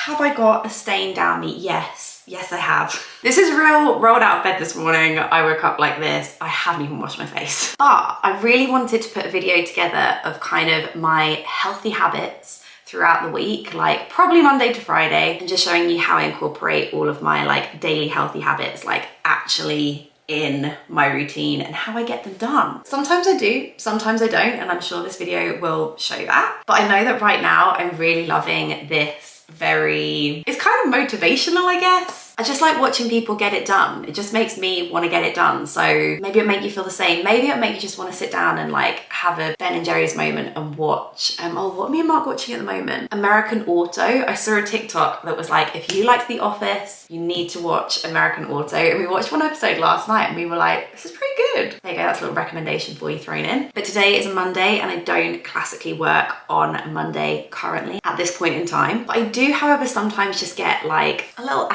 Have I got a stain down me? Yes, I have. This is real rolled out of bed this morning. I woke up like this. I haven't even washed my face. But I really wanted to put a video together of kind of my healthy habits throughout the week, like probably Monday to Friday, and just showing you how I incorporate all of my like daily healthy habits, like actually in my routine and how I get them done. Sometimes I do, sometimes I don't, and I'm sure this video will show that. But I know that right now I'm really loving this it's kind of motivational, I guess. I just like watching people get it done. It just makes me want to get it done. So maybe it'll make you feel the same. Maybe it'll make you just want to sit down and like have a Ben and Jerry's moment and watch, what are me and Mark watching at the moment? American Auto. I saw a TikTok that was like, if you liked The Office, you need to watch American Auto. And we watched one episode last night and we were like, this is pretty good. There you go, that's a little recommendation for you thrown in. But today is a Monday and I don't classically work on Monday currently at this point in time. But I do, however, sometimes just get like a little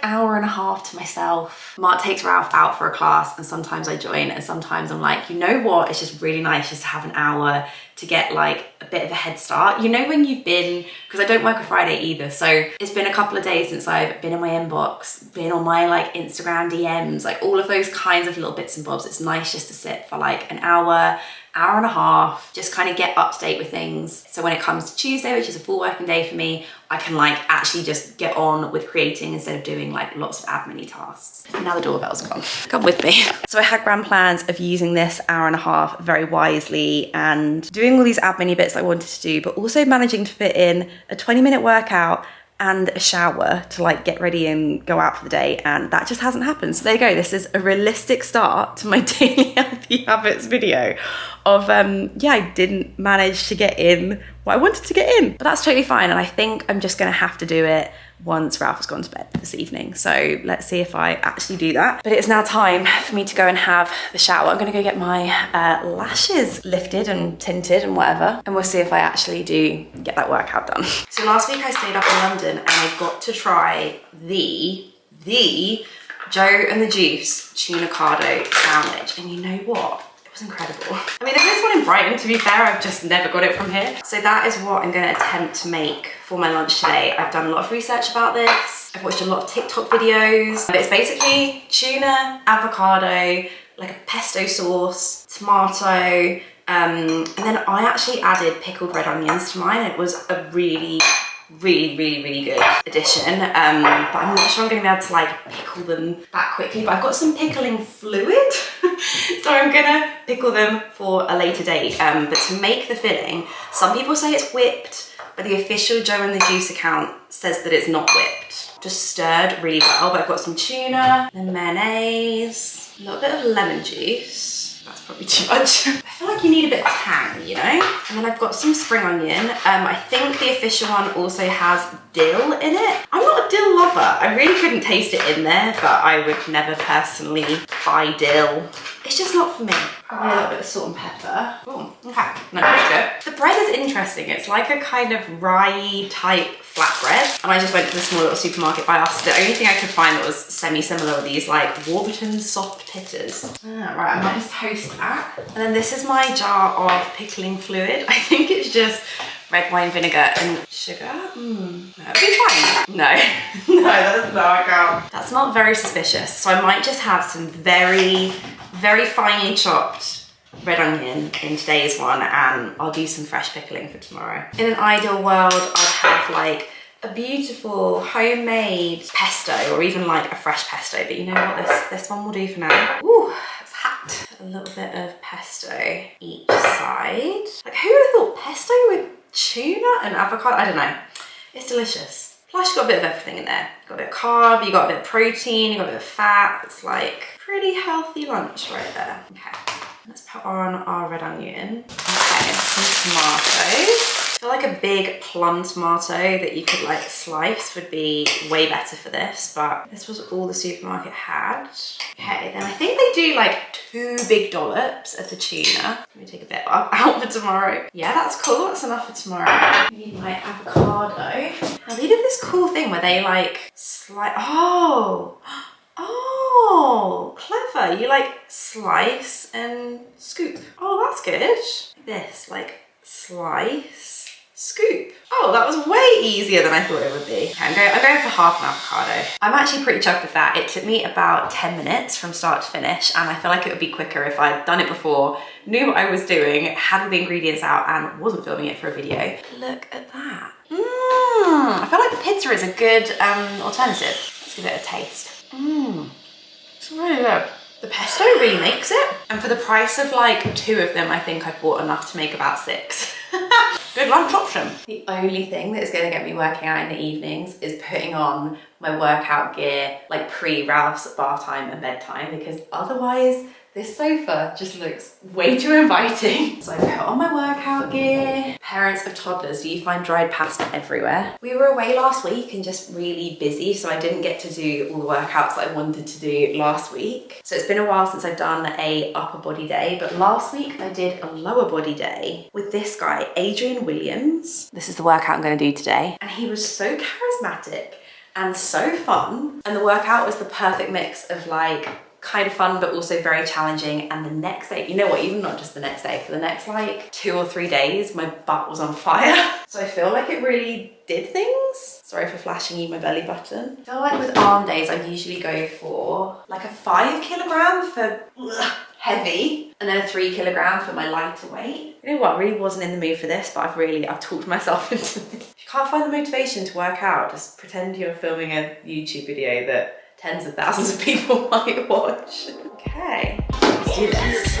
hour and a half to myself. Mark takes Ralph out for a class and sometimes I join and sometimes I'm like, you know what? It's just really nice just to have an hour to get like a bit of a head start. You know when you've been, because I don't work a Friday either, so it's been a couple of days since I've been in my inbox, been on my like Instagram DMs, like all of those kinds of little bits and bobs. It's nice just to sit for like an hour and a half, just kind of get up to date with things. So when it comes to Tuesday, which is a full working day for me, I can like actually just get on with creating instead of doing like lots of admin-y tasks. And now the doorbell's gone. Come with me. So I had grand plans of using this hour and a half very wisely and doing all these admin-y bits I wanted to do, but also managing to fit in a 20-minute workout and a shower to like get ready and go out for the day, and that just hasn't happened. So there you go, this is a realistic start to my daily healthy habits video of yeah, I didn't manage to get in what I wanted to get in, but that's totally fine. And I think I'm just gonna have to do it once Ralph has gone to bed this evening. So let's see if I actually do that. But it's now time for me to go and have the shower. I'm gonna go get my lashes lifted and tinted and whatever, and we'll see if I actually do get that workout done. So last week I stayed up in London and I got to try the Joe and the Juice tuna cardo sandwich, and you know what? Incredible. I mean, there is one in Brighton, to be fair, I've just never got it from here. So that is what I'm gonna attempt to make for my lunch today. I've done a lot of research about this. I've watched a lot of TikTok videos. But it's basically tuna, avocado, like a pesto sauce, tomato, and then I actually added pickled red onions to mine. It was a really good addition, but I'm not sure I'm gonna be able to like pickle them that quickly, but I've got some pickling fluid so I'm gonna pickle them for a later date. But to make the filling, some people say it's whipped, but the official Joe and the Juice account says that it's not whipped, just stirred really well. But I've got some tuna and mayonnaise, a little bit of lemon juice. That's probably too much. I feel like you need a bit of tang, you know? And then I've got some spring onion. I think the official one also has dill in it. I'm not a dill lover. I really couldn't taste it in there, but I would never personally buy dill. It's just not for me. Probably a little bit of salt and pepper. Oh, okay. No, that's good. The bread is interesting. It's like a kind of rye type flatbread. And I just went to the small little supermarket by us. The only thing I could find that was semi-similar were these like Warburton soft pitters. Right, I might just toast that. And then this is my jar of pickling fluid. I think it's just red wine vinegar and sugar. No, it'll be fine. No, I can't. That smelled very suspicious. So I might just have some very finely chopped red onion in today's one, and I'll do some fresh pickling for tomorrow. In an ideal world, I'd have like a beautiful homemade pesto, or even like a fresh pesto, but you know what, this one will do for now. Ooh, it's hot. A little bit of pesto each side. Like, who would have thought pesto with tuna and avocado? I don't know. It's delicious. Plus you've got a bit of everything in there. You've got a bit of carb, you've got a bit of protein, you've got a bit of fat. It's like pretty healthy lunch right there. Okay, let's put on our red onion. Okay, some tomatoes. I feel like a big plum tomato that you could like slice would be way better for this, but this was all the supermarket had. Okay, then I think they do like 2 big dollops of the tuna. Let me take a bit out for tomorrow. Yeah, that's cool, that's enough for tomorrow. I need my avocado. Now they did this cool thing where they like slice, oh, clever. You like slice and scoop. Oh, that's good. Like this, like slice, scoop. Oh, that was way easier than I thought it would be. Okay, I'm going for half an avocado. I'm actually pretty chuffed with that. It took me about 10 minutes from start to finish, and I feel like it would be quicker if I'd done it before, knew what I was doing, had all the ingredients out, and wasn't filming it for a video. Look at that. I feel like pizza is a good alternative. Let's give it a taste. It's really good. The pesto really makes it. And for the price of like 2 of them, I think I bought enough to make about 6. Good lunch option. The only thing that is going to get me working out in the evenings is putting on my workout gear like pre-Ralph's bath time and bedtime, because otherwise this sofa just looks way too inviting. So I put on my workout gear. Parents of toddlers, do you find dried pasta everywhere? We were away last week and just really busy, so I didn't get to do all the workouts that I wanted to do last week. So it's been a while since I've done a upper body day, but last week I did a lower body day with this guy, Adrian Williams. This is the workout I'm gonna do today. And he was so charismatic and so fun. And the workout was the perfect mix of like kind of fun but also very challenging. And the next day, you know what, even not just the next day, for the next like 2 or 3 days my butt was on fire. So I feel like it really did things. Sorry for flashing you my belly button. I feel like with arm days I usually go for like a 5 kilogram for heavy and then a 3 kilogram for my lighter weight. You know what, I really wasn't in the mood for this, but I've talked myself into this. If you can't find the motivation to work out, just pretend you're filming a YouTube video that tens of thousands of people might watch. Okay, let's do this.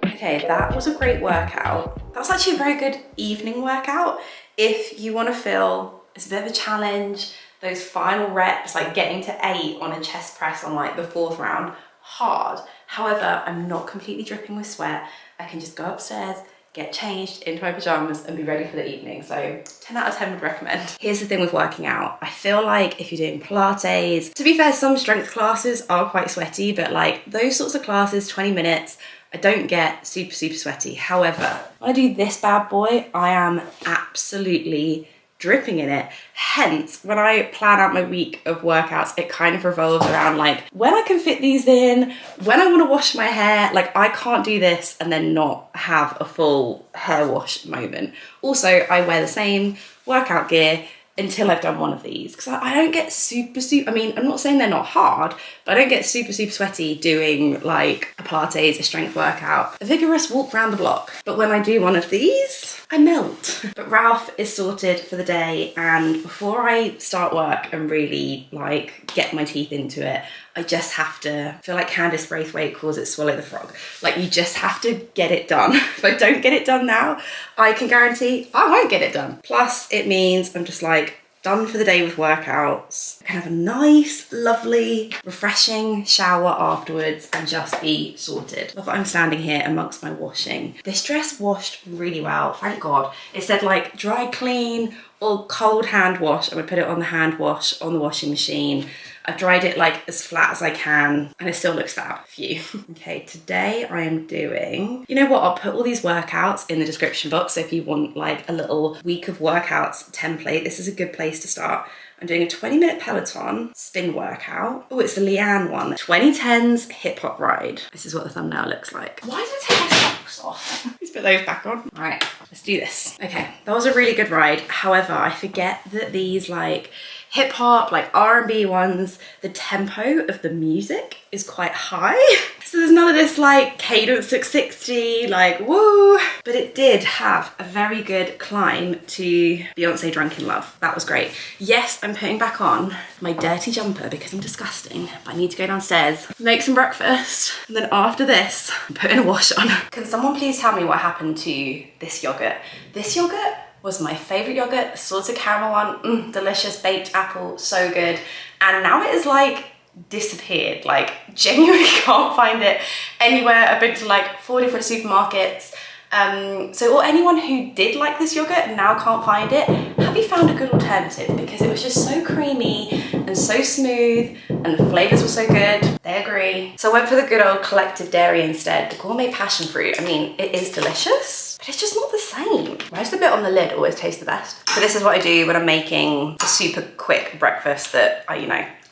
Okay, that was a great workout. That was actually a very good evening workout. If you want to feel it's a bit of a challenge, those final reps, like getting to 8 on a chest press on like the 4th round, hard. However, I'm not completely dripping with sweat. I can just go upstairs, get changed into my pajamas and be ready for the evening. So 10 out of 10 would recommend. Here's the thing with working out. I feel like if you're doing Pilates, to be fair, some strength classes are quite sweaty, but like those sorts of classes, 20 minutes, I don't get super, super sweaty. However, when I do this bad boy, I am absolutely dripping in it. Hence, when I plan out my week of workouts, it kind of revolves around like when I can fit these in, when I want to wash my hair. Like I can't do this and then not have a full hair wash moment. Also, I wear the same workout gear until I've done one of these, because I don't get super, I mean, I'm not saying they're not hard, but I don't get super, super sweaty doing like a Pilates, a strength workout, a vigorous walk around the block. But when I do one of these, I melt. But Ralph is sorted for the day, and before I start work and really like get my teeth into it, I just have to, I feel like Candice Braithwaite calls it swallow the frog. Like you just have to get it done. If I don't get it done now, I can guarantee I won't get it done. Plus it means I'm just like done for the day with workouts. I can have a nice, lovely, refreshing shower afterwards and just be sorted. Love that I'm standing here amongst my washing. This dress washed really well, thank God. It said like dry clean or cold hand wash. I would put it on the hand wash on the washing machine. I've dried it like as flat as I can and it still looks fab. Phew. Okay, today I am doing, you know what, I'll put all these workouts in the description box, so if you want like a little week of workouts template, this is a good place to start. I'm doing a 20-minute Peloton spin workout. Oh, it's the Leanne one. 2010s hip hop ride. This is what the thumbnail looks like. Why did I take my socks off? Let's put those back on. All right, let's do this. Okay, that was a really good ride. However, I forget that these like hip hop, like R&B ones, the tempo of the music is quite high. So there's none of this like cadence 660, like woo. But it did have a very good climb to Beyonce Drunk in Love. That was great. Yes, I'm putting back on my dirty jumper because I'm disgusting, but I need to go downstairs, make some breakfast, and then after this, I'm putting a wash on. Can someone please tell me what happened to this yogurt? This yogurt was my favorite yogurt, the salted caramel one, delicious, baked apple, so good. And now it is like disappeared, like genuinely can't find it anywhere. I've been to like 4 different supermarkets. Or anyone who did like this yogurt and now can't find it, have you found a good alternative? Because it was just so creamy and so smooth and the flavors were so good. They agree. So I went for the good old Collective Dairy instead, the gourmet passion fruit. I mean, it is delicious. but it's just not the same. Where's the bit on the lid always tastes the best? So this is what I do when I'm making a super quick breakfast that I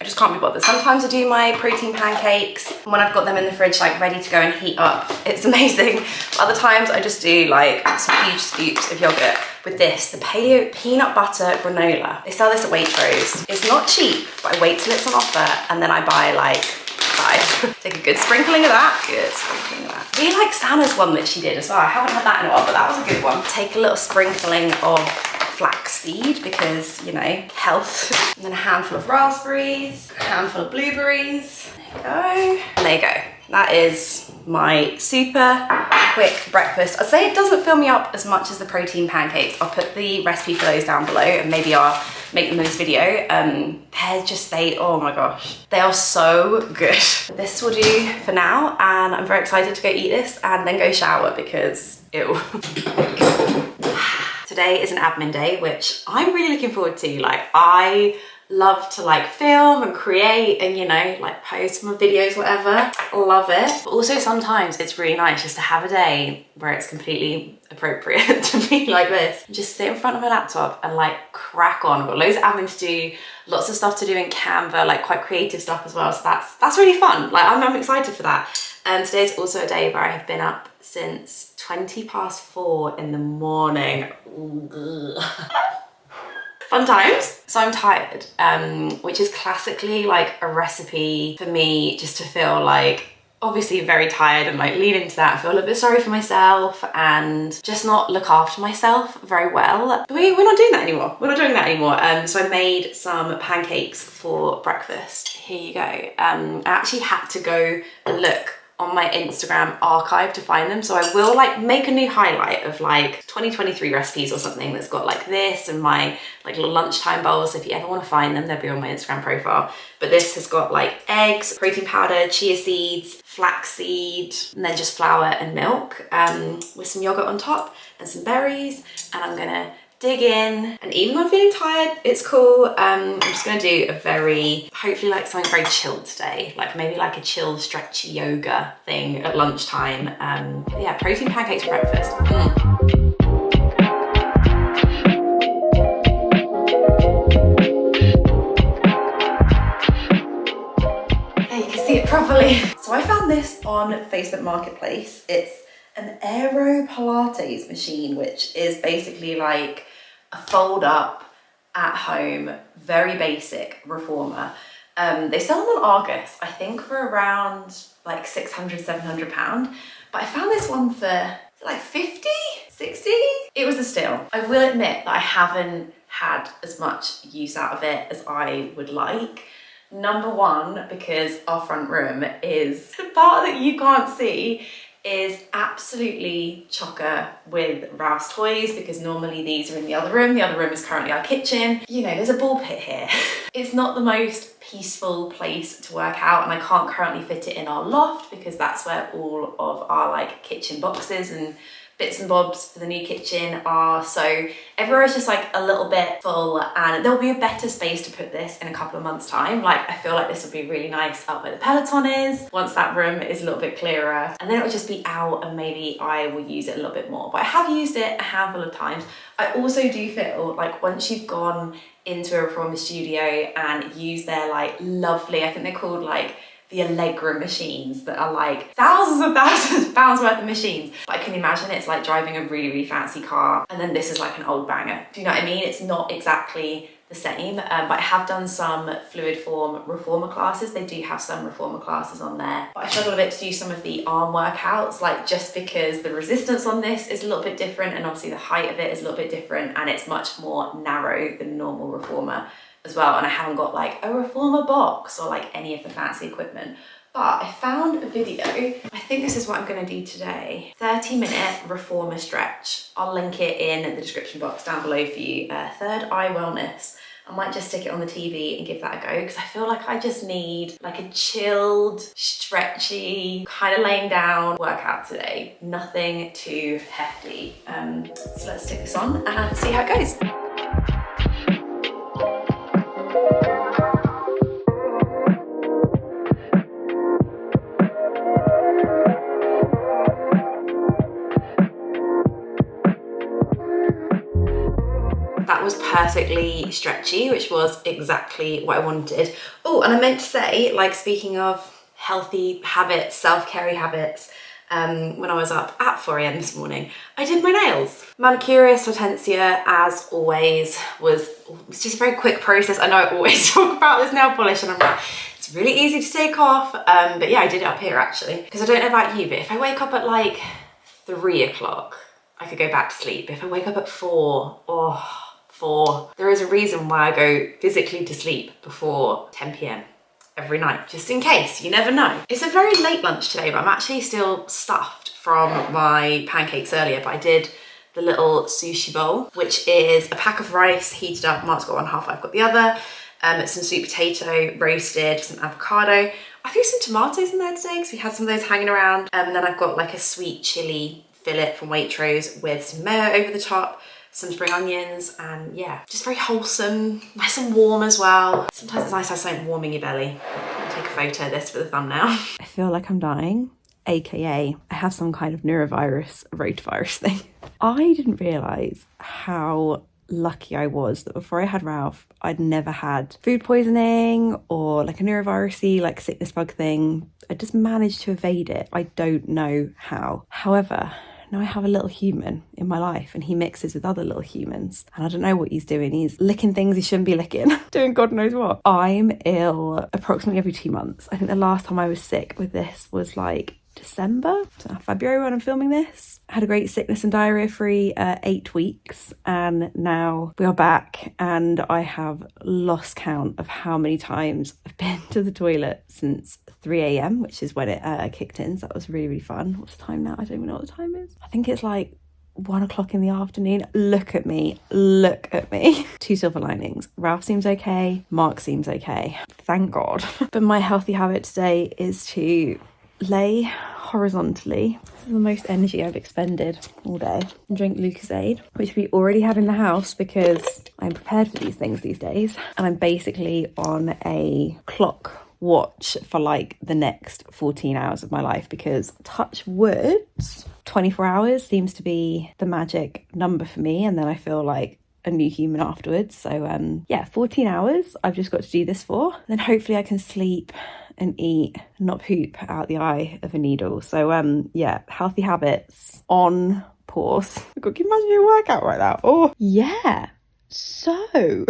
just can't be bothered. Sometimes I do my protein pancakes and when I've got them in the fridge like ready to go and heat up, it's amazing. But other times I just do like some huge scoops of yogurt with this, the paleo peanut butter granola. They sell this at Waitrose. It's not cheap, but I wait till it's on offer and then I buy like 5. Take a good sprinkling of that. Good sprinkling of that. I really like Sanna's one that she did as well. I haven't had that in a while, but that was a good one. Take a little sprinkling of flaxseed because, you know, health. And then a handful of raspberries, a handful of blueberries. There you go. And there you go. That is my super quick breakfast. I'd say it doesn't fill me up as much as the protein pancakes. I'll put the recipe for those down below and maybe I'll make them in this video. Oh my gosh, they are so good. This will do for now and I'm very excited to go eat this and then go shower because ew. Today is an admin day, which I'm really looking forward to. Like, I love to like film and create and, you know, like post my videos, whatever. Love it. But also sometimes it's really nice just to have a day where it's completely appropriate to be like this. Just sit in front of a laptop and like crack on. I've got loads of admin to do, lots of stuff to do in Canva, like quite creative stuff as well. So that's really fun. Like I'm excited for that. Today's also a day where I have been up since 4:20 in the morning. Fun times. So I'm tired, which is classically like a recipe for me just to feel like obviously very tired and like lean into that and feel a little bit sorry for myself and just not look after myself very well. But we're not doing that anymore. We're not doing that anymore. So I made some pancakes for breakfast. Here you go. I actually had to go and look on my Instagram archive to find them. So I will like make a new highlight of like 2023 recipes or something that's got like this and my like little lunchtime bowls. So if you ever want to find them, they'll be on my Instagram profile. But this has got like eggs, protein powder, chia seeds, flaxseed, and then just flour and milk with some yogurt on top and some berries. And I'm gonna dig in, and even though I'm feeling tired, it's cool. I'm just gonna do a hopefully like something very chilled today, like maybe like a chill stretchy yoga thing at lunchtime. Yeah, protein pancakes for breakfast. There you can see it properly. So I found this on Facebook Marketplace. It's an Aero Pilates machine, which is basically like a fold up at home, very basic reformer. They sell them on Argos, I think for around like 600, 700 pound. But I found this one for like 50, 60. It was a steal. I will admit that I haven't had as much use out of it as I would like. Number one, because our front room is the part that you can't see is absolutely chocker with Ralph's toys because normally these are in the other room. The other room is currently our kitchen. You know, there's a ball pit here. It's not the most peaceful place to work out and I can't currently fit it in our loft because that's where all of our like kitchen boxes and bits and bobs for the new kitchen are. So everywhere is just like a little bit full and there'll be a better space to put this in a couple of months time. Like I feel like this will be really nice up where the Peloton is once that room is a little bit clearer, and then it'll just be out and maybe I will use it a little bit more. But I have used it a handful of times. I also do feel like once you've gone into a reformer studio and used their like lovely, I think they're called like the Allegra machines that are like thousands of pounds worth of machines. But I can imagine it's like driving a really, really fancy car and then this is like an old banger. Do you know what I mean? It's not exactly the same, but I have done some fluid form reformer classes. They do have some reformer classes on there. But I struggle a bit to do some of the arm workouts, like just because the resistance on this is a little bit different and obviously the height of it is a little bit different and it's much more narrow than normal reformer as well, and I haven't got like a reformer box or like any of the fancy equipment. But I found a video, I think this is what I'm gonna do today. 30-minute reformer stretch. I'll link it in the description box down below for you. Third Eye Wellness. I might just stick it on the TV and give that a go because I feel like I just need like a chilled, stretchy, kind of laying down workout today. Nothing too hefty. So let's stick this on and see how it goes. perfectly stretchy, which was exactly what I wanted. Oh, and I meant to say, like, speaking of healthy habits, self-care habits, when I was up at 4 a.m. this morning, I did my nails. Manicurist Hortensia, as always, was just a very quick process. I know I always talk about this nail polish and I'm like, it's really easy to take off. But yeah, I did it up here actually. Because I don't know about you, but if I wake up at like 3 o'clock, I could go back to sleep. If I wake up at 4, oh, 4. There is a reason why I go physically to sleep before 10 p.m. every night, just in case, you never know. It's a very late lunch today, but I'm actually still stuffed from my pancakes earlier, but I did the little sushi bowl, which is a pack of rice heated up. Mark's got one half, I've got the other. Some sweet potato roasted, some avocado. I threw some tomatoes in there today because we had some of those hanging around. And then I've got like a sweet chili fillet from Waitrose with some mayo over the top, some spring onions, and yeah, just very wholesome, nice and warm as well. Sometimes it's nice to have something warming your belly. I'll take a photo of this for the thumbnail. I feel like I'm dying, AKA I have some kind of neurovirus, rotavirus thing. I didn't realise how lucky I was that before I had Ralph, I'd never had food poisoning or like a neurovirus-y like sickness bug thing. I just managed to evade it. I don't know how. However, now I have a little human in my life and he mixes with other little humans and I don't know what he's doing. He's licking things he shouldn't be licking, doing God knows what. I'm ill approximately every 2 months. I think the last time I was sick with this was like December, February when I'm filming this. I had a great sickness and diarrhea free 8 weeks and now we are back and I have lost count of how many times I've been to the toilet since 3 a.m, which is when it kicked in, so that was really, really fun. What's the time now? I don't even know what the time is. I think it's like 1 o'clock in the afternoon. Look at me, look at me. 2 silver linings. Ralph seems okay, Mark seems okay, thank God. But my healthy habit today is to lay horizontally. This is the most energy I've expended all day. And drink Lucozade, which we already had in the house because I'm prepared for these things these days. And I'm basically on a clock watch for like the next 14 hours of my life because touch wood, 24 hours seems to be the magic number for me. And then I feel like a new human afterwards. So yeah, 14 hours I've just got to do this for. Then hopefully I can sleep and eat and not poop out the eye of a needle. So yeah, healthy habits on pause. God, can you imagine your workout right now? Oh yeah. So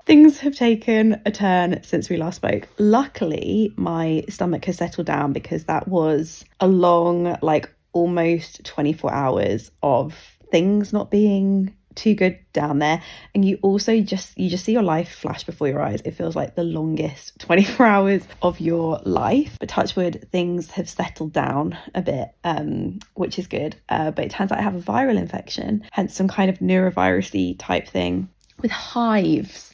things have taken a turn since we last spoke. Luckily, my stomach has settled down because that was a long, like almost 24 hours of things not being too good down there. And you also just see your life flash before your eyes. It feels like the longest 24 hours of your life. But touch wood, things have settled down a bit, which is good. But it turns out I have a viral infection, hence some kind of neurovirus-y type thing with hives.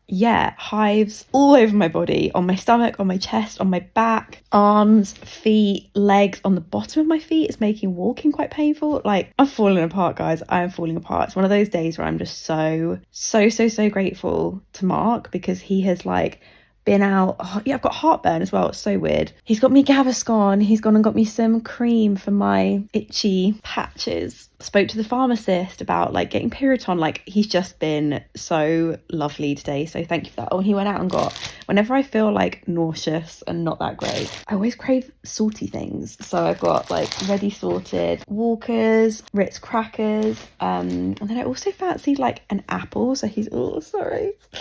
Yeah, hives all over my body, on my stomach, on my chest, on my back, arms, feet, legs, on the bottom of my feet. It's making walking quite painful. Like, I'm falling apart, guys. I am falling apart. It's one of those days where I'm just so grateful to Mark because he has like been out. Oh, yeah, I've got heartburn as well. It's so weird. He's got me Gaviscon. He's gone and got me some cream for my itchy patches. Spoke to the pharmacist about like getting Piriton. Like, he's just been so lovely today, so thank you for that. Oh, and he went out and got, whenever I feel like nauseous and not that great, I always crave salty things, so I've got like ready sorted Walkers, Ritz crackers, and then I also fancied like an apple, so he's, oh sorry, oh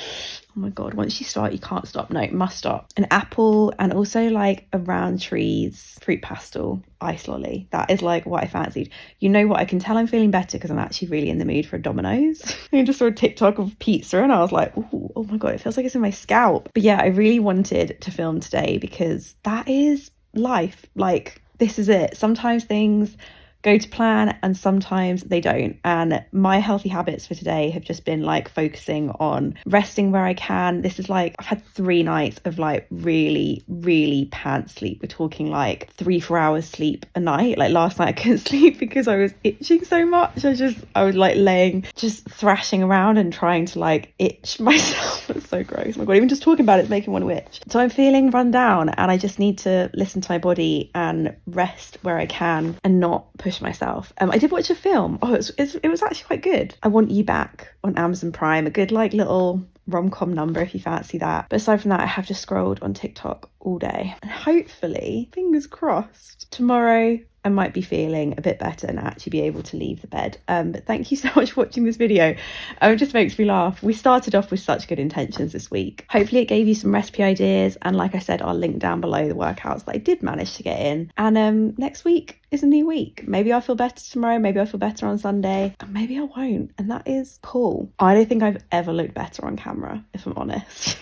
my god, once you start you can't stop. No, must stop. An apple and also like a Roundtree's fruit pastel ice lolly. That is like what I fancied. You know what, I can tell I'm feeling better because I'm actually really in the mood for a Domino's. I just saw a TikTok of pizza and I was like, ooh, oh my god, it feels like it's in my scalp. But yeah, I really wanted to film today because that is life. Like, this is it. Sometimes things go to plan and sometimes they don't, and my healthy habits for today have just been like focusing on resting where I can. This is like, I've had 3 nights of like really pants sleep. We're talking like 3-4 hours sleep a night. Like last night I couldn't sleep because I was itching so much. I was like laying just thrashing around and trying to like itch myself. It's so gross. Oh my god, even just talking about it's making me want to itch. So I'm feeling run down and I just need to listen to my body and rest where I can and not push rubbish myself. I did watch a film. Oh, it was actually quite good. I Want You Back on Amazon Prime. A good like little rom-com number if you fancy that. But aside from that, I have just scrolled on TikTok all day. And hopefully, fingers crossed, tomorrow I might be feeling a bit better and actually be able to leave the bed. But thank you so much for watching this video. It just makes me laugh. We started off with such good intentions this week. Hopefully it gave you some recipe ideas. And like I said, I'll link down below the workouts that I did manage to get in. And next week is a new week. Maybe I'll feel better tomorrow. Maybe I'll feel better on Sunday. And maybe I won't. And that is cool. I don't think I've ever looked better on camera, if I'm honest.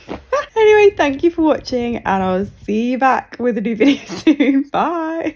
Anyway, thank you for watching and I'll see you back with a new video soon. Bye.